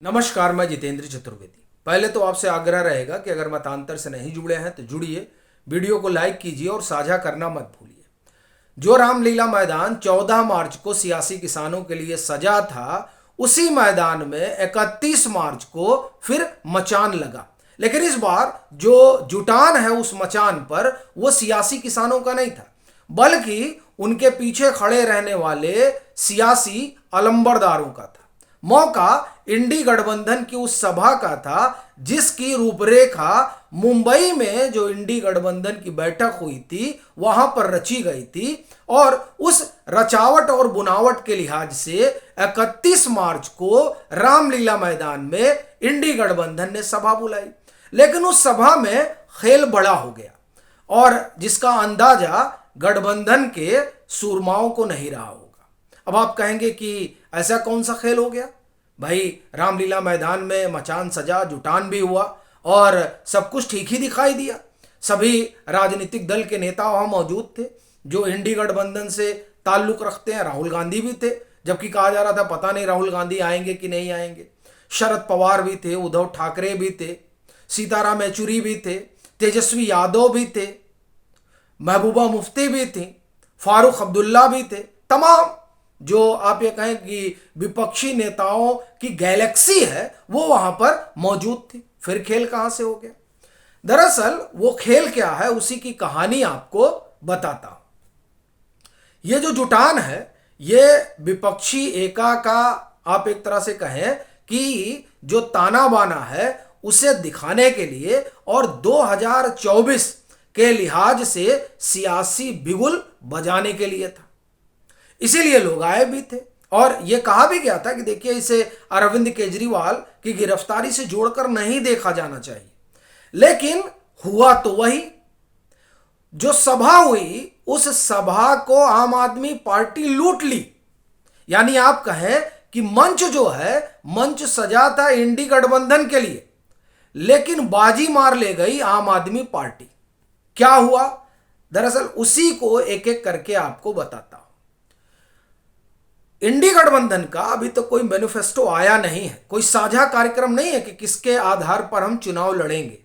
नमस्कार, मैं जितेंद्र चतुर्वेदी। पहले तो आपसे आग्रह रहेगा कि अगर मतांतर से नहीं जुड़े हैं तो जुड़िए, वीडियो को लाइक कीजिए और साझा करना मत भूलिए। जो रामलीला मैदान 14 मार्च को सियासी किसानों के लिए सजा था, उसी मैदान में 31 मार्च को फिर मचान लगा। लेकिन इस बार जो जुटान है उस मचान पर वो सियासी किसानों का नहीं था, बल्कि उनके पीछे खड़े रहने वाले सियासी अलंबरदारों का था। मौका इंडी गठबंधन की उस सभा का था जिसकी रूपरेखा मुंबई में जो इंडी गठबंधन की बैठक हुई थी वहां पर रची गई थी। और उस रचावट और बुनावट के लिहाज से 31 मार्च को रामलीला मैदान में इंडी गठबंधन ने सभा बुलाई। लेकिन उस सभा में खेल बड़ा हो गया और जिसका अंदाजा गठबंधन के सूरमाओं को नहीं रहा होगा। अब आप कहेंगे कि ऐसा कौन सा खेल हो गया भाई? रामलीला मैदान में मचान सजा, जुटान भी हुआ और सब कुछ ठीक ही दिखाई दिया। सभी राजनीतिक दल के नेता वहां मौजूद थे जो इंडी गठबंधन से ताल्लुक रखते हैं। राहुल गांधी भी थे, जबकि कहा जा रहा था पता नहीं राहुल गांधी आएंगे कि नहीं आएंगे। शरद पवार भी थे, उद्धव ठाकरे भी थे, सीताराम येचुरी भी थे, तेजस्वी यादव भी थे, महबूबा मुफ्ती भी थी, फारूक अब्दुल्ला भी थे। तमाम जो आप ये कहें कि विपक्षी नेताओं की गैलेक्सी है वो वहां पर मौजूद थी। फिर खेल कहां से हो गया? दरअसल वो खेल क्या है उसी की कहानी आपको बताता हूं। ये जो जुटान है ये विपक्षी एका का आप एक तरह से कहें कि जो ताना बाना है उसे दिखाने के लिए और 2024 के लिहाज से सियासी बिगुल बजाने के लिए था। इसीलिए लोग आए भी थे और यह कहा भी गया था कि देखिए इसे अरविंद केजरीवाल की गिरफ्तारी से जोड़कर नहीं देखा जाना चाहिए। लेकिन हुआ तो वही। जो सभा हुई उस सभा को आम आदमी पार्टी लूट ली। यानी आप कहें कि मंच जो है, मंच सजा था इंडी गठबंधन के लिए, लेकिन बाजी मार ले गई आम आदमी पार्टी। क्या हुआ? दरअसल उसी को एक एक करके आपको बताता हूं। इंडी गठबंधन का अभी तो कोई मैनिफेस्टो आया नहीं है, कोई साझा कार्यक्रम नहीं है कि किसके आधार पर हम चुनाव लड़ेंगे।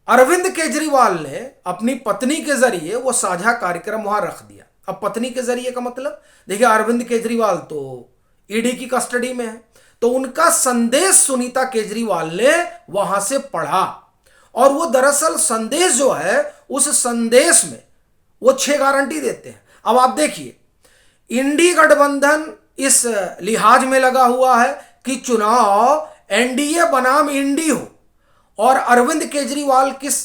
अरविंद केजरीवाल ने अपनी पत्नी के जरिए वो साझा कार्यक्रम वहां रख दिया। अब पत्नी के जरिए का मतलब देखिए, अरविंद केजरीवाल तो ईडी की कस्टडी में है, तो उनका संदेश सुनीता केजरीवाल ने वहां से पढ़ा और वो दरअसल संदेश जो है उस संदेश में वो 6 गारंटी देते हैं। अब आप देखिए, इंडी गठबंधन इस लिहाज में लगा हुआ है कि चुनाव एनडीए बनाम इंडी हो, और अरविंद केजरीवाल किस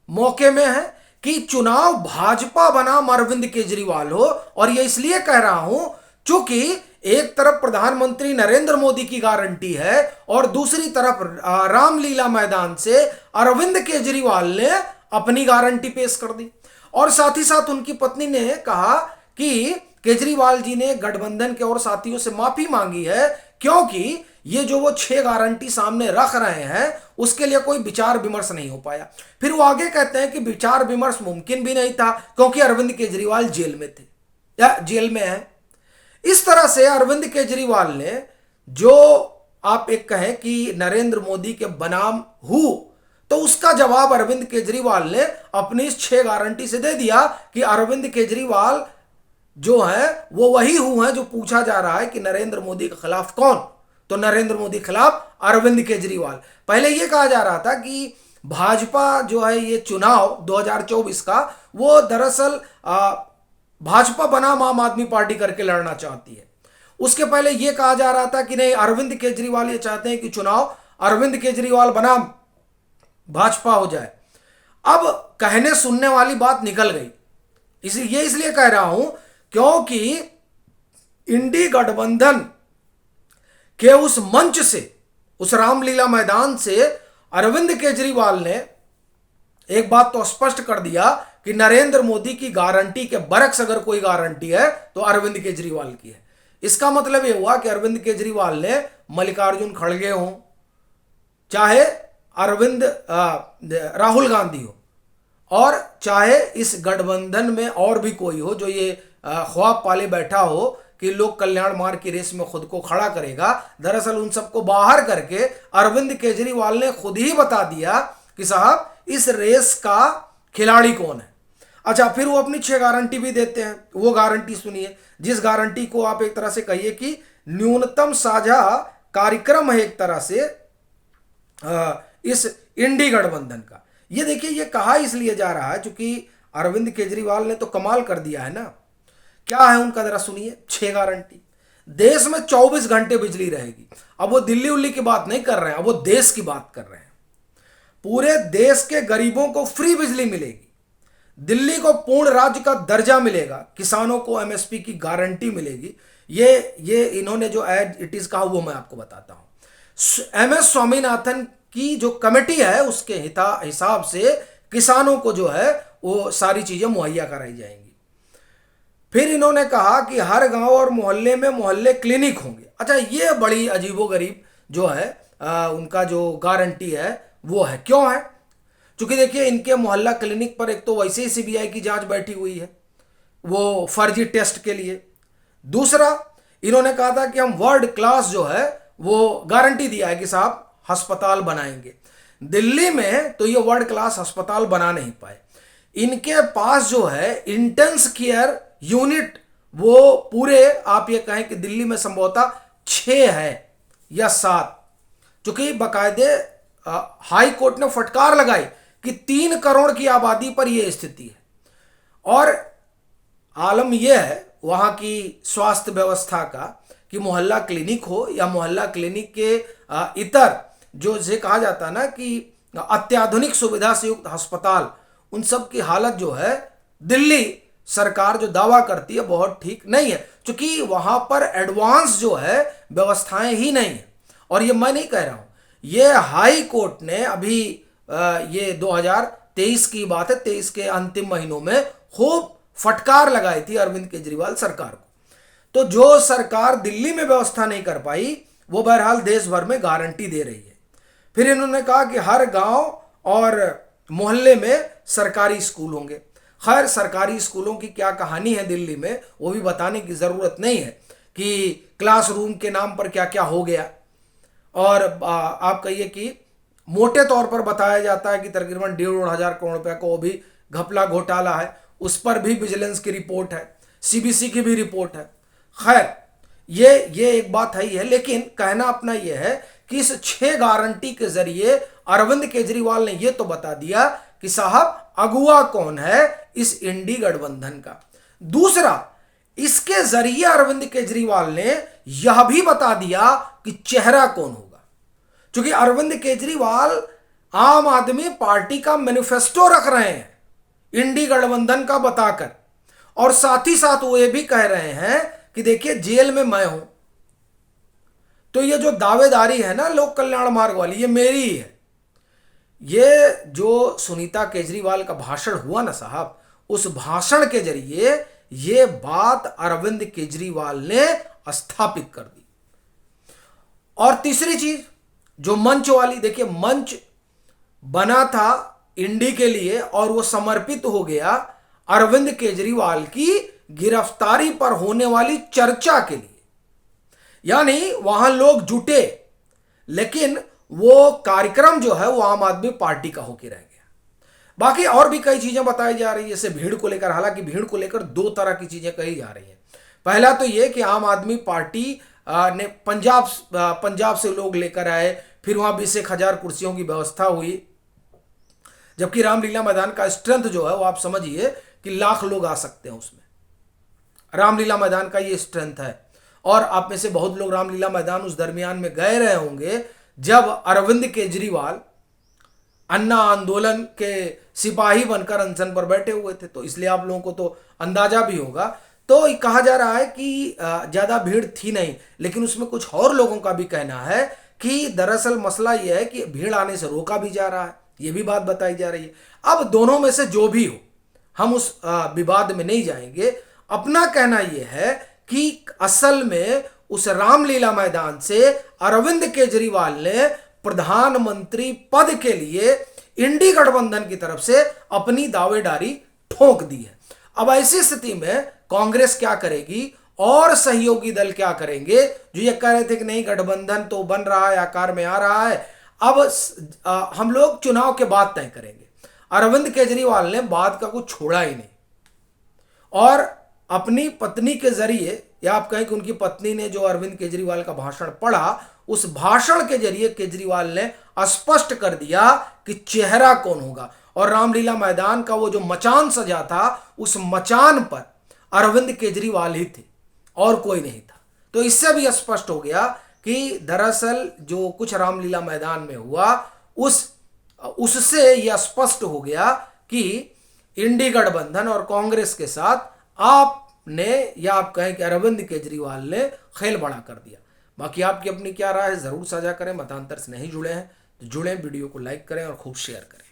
मौके में है कि चुनाव भाजपा बनाम अरविंद केजरीवाल हो। और यह इसलिए कह रहा हूं चूंकि एक तरफ प्रधानमंत्री नरेंद्र मोदी की गारंटी है और दूसरी तरफ रामलीला मैदान से अरविंद केजरीवाल ने अपनी गारंटी पेश कर दी। और साथ ही साथ उनकी पत्नी ने कहा कि केजरीवाल जी ने गठबंधन के और साथियों से माफी मांगी है क्योंकि ये जो वो 6 गारंटी सामने रख रहे हैं उसके लिए कोई विचार विमर्श नहीं हो पाया। फिर वो आगे कहते हैं कि विचार विमर्श मुमकिन भी नहीं था क्योंकि अरविंद केजरीवाल जेल में थे या जेल में है। इस तरह से अरविंद केजरीवाल ने जो आप एक कहें कि नरेंद्र मोदी के बनाम हूं, तो उसका जवाब अरविंद केजरीवाल ने अपनी इस 6 गारंटी से दे दिया कि अरविंद केजरीवाल जो है वो वही हूं है जो पूछा जा रहा है कि नरेंद्र मोदी के खिलाफ कौन, तो नरेंद्र मोदी के खिलाफ अरविंद केजरीवाल। पहले यह कहा जा रहा था कि भाजपा जो है ये चुनाव 2024 का वो दरअसल भाजपा बनाम आम आदमी पार्टी करके लड़ना चाहती है। उसके पहले यह कहा जा रहा था कि नहीं, अरविंद केजरीवाल ये चाहते हैं कि चुनाव अरविंद केजरीवाल बनाम भाजपा हो जाए। अब कहने सुनने वाली बात निकल गई। इसलिए कह रहा हूं क्योंकि इंडी गठबंधन के उस मंच से, उस रामलीला मैदान से अरविंद केजरीवाल ने एक बात तो स्पष्ट कर दिया कि नरेंद्र मोदी की गारंटी के बरक्स अगर कोई गारंटी है तो अरविंद केजरीवाल की है। इसका मतलब यह हुआ कि अरविंद केजरीवाल ने मल्लिकार्जुन खड़गे हों, चाहे राहुल गांधी हो, और चाहे इस गठबंधन में और भी कोई हो जो ये ख्वाब पाले बैठा हो कि लोक कल्याण मार्ग की रेस में खुद को खड़ा करेगा। दरअसल उन सबको बाहर करके अरविंद केजरीवाल ने खुद ही बता दिया कि साहब इस रेस का खिलाड़ी कौन है। अच्छा, फिर वो अपनी 6 गारंटी भी देते हैं। वो गारंटी सुनिए, जिस गारंटी को आप एक तरह से कहिए कि न्यूनतम साझा कार्यक्रम है एक तरह से इस इंडी गठबंधन का। ये देखिए, ये कहा इसलिए जा रहा है क्योंकि अरविंद केजरीवाल ने तो कमाल कर दिया है ना। क्या है उनका, जरा सुनिए। 6 गारंटी, देश में 24 घंटे बिजली रहेगी। अब वो दिल्ली उल्ली की बात नहीं कर रहे हैं, अब वो देश की बात कर रहे हैं। पूरे देश के गरीबों को फ्री बिजली मिलेगी, दिल्ली को पूर्ण राज्य का दर्जा मिलेगा, किसानों को एमएसपी की गारंटी मिलेगी। ये इन्होंने जो एज इट इज कहा वो मैं आपको बताता हूं। एमएस स्वामीनाथन की जो कमेटी है उसके हिसाब से किसानों को जो है वो सारी चीजें मुहैया कराई जाएंगी। फिर इन्होंने कहा कि हर गांव और मोहल्ले में मोहल्ले क्लिनिक होंगे। अच्छा, ये बड़ी अजीबोगरीब जो है उनका जो गारंटी है वो है। क्यों है? क्योंकि देखिए, इनके मोहल्ला क्लिनिक पर एक तो वैसे ही सीबीआई की जांच बैठी हुई है वो फर्जी टेस्ट के लिए। दूसरा, इन्होंने कहा था कि हम वर्ल्ड क्लास जो है वो गारंटी दिया है कि साहब अस्पताल बनाएंगे। दिल्ली में तो ये वर्ल्ड क्लास अस्पताल बना नहीं पाए। इनके पास जो है इंटेंस केयर यूनिट वो पूरे आप ये कहें कि दिल्ली में संभवतः 6 है या 7, क्योंकि बाकायदे हाई कोर्ट ने फटकार लगाई कि 3 करोड़ की आबादी पर यह स्थिति है। और आलम यह है वहां की स्वास्थ्य व्यवस्था का कि मोहल्ला क्लिनिक हो या मोहल्ला क्लिनिक के इतर जो जिसे कहा जाता है ना कि अत्याधुनिक सुविधा से युक्त अस्पताल, उन सब की हालत जो है दिल्ली सरकार जो दावा करती है बहुत ठीक नहीं है, क्योंकि वहां पर एडवांस जो है व्यवस्थाएं ही नहीं है। और ये मैं नहीं कह रहा हूं, ये हाई कोर्ट ने अभी ये 2023 की बात है, 23 के अंतिम महीनों में खूब फटकार लगाई थी अरविंद केजरीवाल सरकार को। तो जो सरकार दिल्ली में व्यवस्था नहीं कर पाई वो बहरहाल देश भर में गारंटी दे रही है। फिर इन्होंने कहा कि हर गांव और मोहल्ले में सरकारी स्कूल होंगे। खैर, सरकारी स्कूलों की क्या कहानी है दिल्ली में वो भी बताने की जरूरत नहीं है कि क्लासरूम के नाम पर क्या क्या हो गया। और आप कहिए कि मोटे तौर पर बताया जाता है कि तकरीबन 1,500 करोड़ रुपए को वो भी घपला घोटाला है, उस पर भी विजिलेंस की रिपोर्ट है, सीबीसी की भी रिपोर्ट है। खैर, ये एक बात है ही है, लेकिन कहना अपना यह है कि इस 6 गारंटी के जरिए अरविंद केजरीवाल ने यह तो बता दिया कि साहब अगुआ कौन है इस इंडी गठबंधन का। दूसरा, इसके जरिए अरविंद केजरीवाल ने यह भी बता दिया कि चेहरा कौन होगा, क्योंकि अरविंद केजरीवाल आम आदमी पार्टी का मैनिफेस्टो रख रहे हैं इंडी गठबंधन का बताकर, और साथ ही साथ वो ये भी कह रहे हैं कि देखिए जेल में मैं हूं तो ये जो दावेदारी है ना लोक कल्याण मार्ग वाली, ये मेरी ही है। ये जो सुनीता केजरीवाल का भाषण हुआ ना साहब, उस भाषण के जरिए ये बात अरविंद केजरीवाल ने स्थापित कर दी। और तीसरी चीज जो मंच वाली, देखिए मंच बना था इंडी के लिए और वो समर्पित हो गया अरविंद केजरीवाल की गिरफ्तारी पर होने वाली चर्चा के लिए। यानी वहां लोग जुटे, लेकिन वो कार्यक्रम जो है वो आम आदमी पार्टी का होकर रह गया। बाकी और भी कई चीजें बताई जा रही है, जैसे भीड़ को लेकर। हालांकि भीड़ को लेकर 2 तरह की चीजें कही जा रही है। पहला तो ये कि आम आदमी पार्टी ने पंजाब से लोग लेकर आए, फिर वहां 20,000 कुर्सियों की व्यवस्था हुई, जबकि रामलीला मैदान का स्ट्रेंथ जो है वो आप समझिए कि लाख लोग आ सकते हैं उसमें। रामलीला मैदान का ये स्ट्रेंथ है। और आप में से बहुत लोग रामलीला मैदान उस दरमियान में गए रहे होंगे जब अरविंद केजरीवाल अन्ना आंदोलन के सिपाही बनकर अनशन पर बैठे हुए थे, तो इसलिए आप लोगों को तो अंदाजा भी होगा। तो कहा जा रहा है कि ज्यादा भीड़ थी नहीं, लेकिन उसमें कुछ और लोगों का भी कहना है कि दरअसल मसला यह है कि भीड़ आने से रोका भी जा रहा है, यह भी बात बताई जा रही है। अब दोनों में से जो भी हो, हम उस विवाद में नहीं जाएंगे। अपना कहना यह है कि असल में उस रामलीला मैदान से अरविंद केजरीवाल ने प्रधानमंत्री पद के लिए इंडी गठबंधन की तरफ से अपनी दावेदारी ठोक दी है। अब ऐसी स्थिति में कांग्रेस क्या करेगी और सहयोगी दल क्या करेंगे जो ये कह रहे थे कि नहीं गठबंधन तो बन रहा है, आकार में आ रहा है, अब हम लोग चुनाव के बाद तय करेंगे। अरविंद केजरीवाल ने बात का कुछ छोड़ा ही नहीं और अपनी पत्नी के जरिए, या आप कहें कि उनकी पत्नी ने जो अरविंद केजरीवाल का भाषण पढ़ा, उस भाषण के जरिए केजरीवाल ने स्पष्ट कर दिया कि चेहरा कौन होगा। और रामलीला मैदान का वो जो मचान सजा था, उस मचान पर अरविंद केजरीवाल ही थे और कोई नहीं था। तो इससे भी स्पष्ट हो गया कि दरअसल जो कुछ रामलीला मैदान में हुआ उससे यह स्पष्ट हो गया कि इंडी गठबंधन और कांग्रेस के साथ आपने, या आप कहें कि अरविंद केजरीवाल ने खेल बड़ा कर दिया। बाकी आपकी अपनी क्या राय है जरूर साझा करें। मतांतर से नहीं जुड़े हैं तो जुड़ें, वीडियो को लाइक करें और खूब शेयर करें।